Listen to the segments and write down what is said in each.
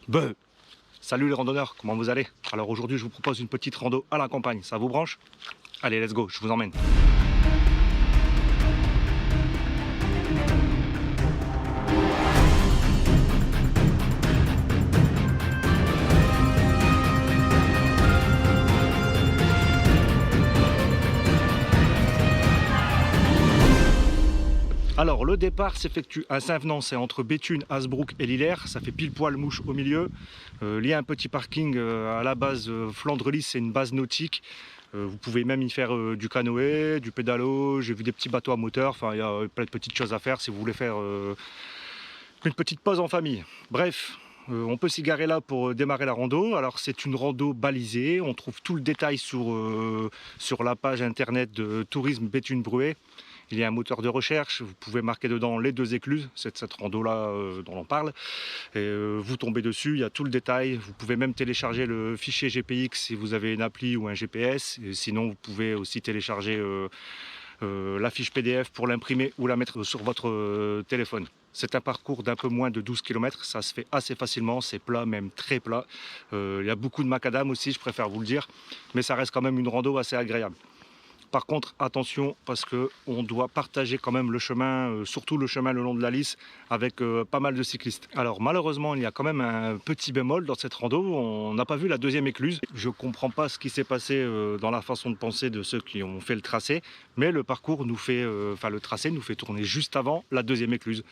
Beuh. Salut les randonneurs, comment vous allez? Alors aujourd'hui je vous propose une petite rando à la campagne, ça vous branche? Allez let's go, je vous emmène. Alors le départ s'effectue à Saint-Venant, c'est entre Béthune, Hasbrook et Lillers, ça fait pile poil mouche au milieu. Il y a un petit parking à la base Flandre-Lys, c'est une base nautique. Vous pouvez même y faire du canoë, du pédalo, j'ai vu des petits bateaux à moteur, enfin il y a plein de petites choses à faire si vous voulez faire une petite pause en famille. Bref, on peut s'y garer là pour démarrer la rando. Alors c'est une rando balisée, on trouve tout le détail sur la page internet de Tourisme Béthune-Bruay. Il y a un moteur de recherche, vous pouvez marquer dedans les deux écluses, c'est cette rando-là dont on parle. Et, vous tombez dessus, il y a tout le détail. Vous pouvez même télécharger le fichier GPX si vous avez une appli ou un GPS. Et sinon, vous pouvez aussi télécharger la fiche PDF pour l'imprimer ou la mettre sur votre téléphone. C'est un parcours d'un peu moins de 12 km, ça se fait assez facilement, c'est plat, même très plat. Il y a beaucoup de macadam aussi, je préfère vous le dire, mais ça reste quand même une rando assez agréable. Par contre, attention, parce qu'on doit partager quand même le chemin, surtout le chemin le long de la Lys, avec pas mal de cyclistes. Alors malheureusement, il y a quand même un petit bémol dans cette rando, on n'a pas vu la deuxième écluse. Je ne comprends pas ce qui s'est passé dans la façon de penser de ceux qui ont fait le tracé, mais le parcours nous fait, le tracé nous fait tourner juste avant la deuxième écluse.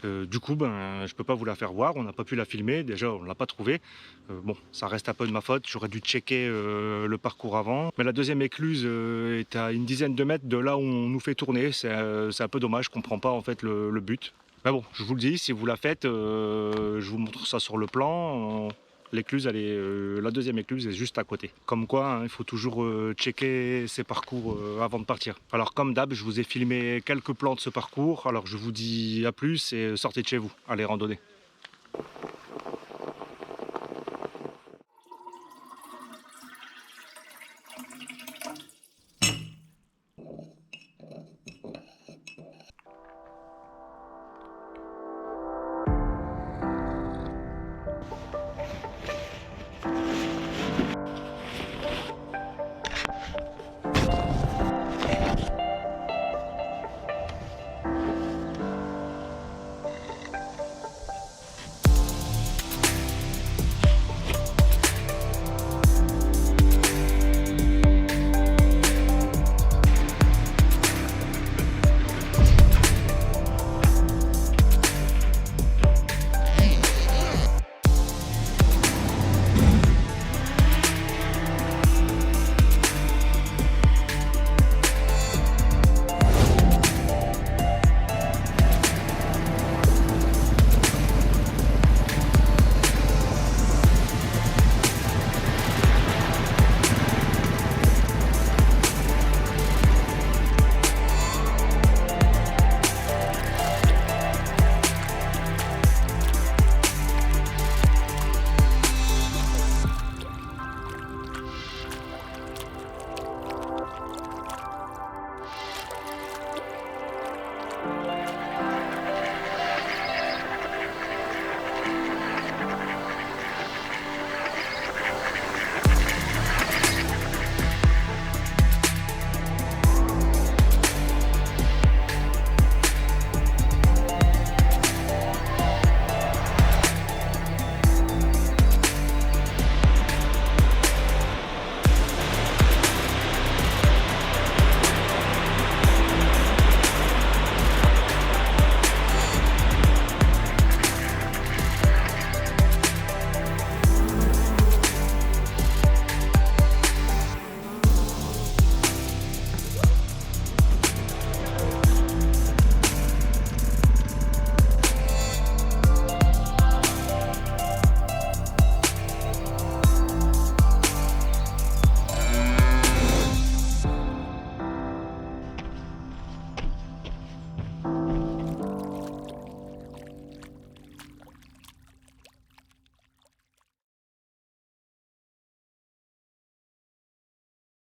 Du coup, je ne peux pas vous la faire voir, on n'a pas pu la filmer, déjà on ne l'a pas trouvée. Bon, ça reste un peu de ma faute, j'aurais dû checker le parcours avant. Mais la deuxième écluse est à une dizaine de mètres de là où on nous fait tourner, c'est un peu dommage, je ne comprends pas en fait le but. Mais bon, je vous le dis, si vous la faites, je vous montre ça sur le plan. L'écluse, la deuxième écluse est juste à côté. Comme quoi, hein, il faut toujours checker ses parcours avant de partir. Alors comme d'hab, je vous ai filmé quelques plans de ce parcours. Alors je vous dis à plus et sortez de chez vous. Allez randonner.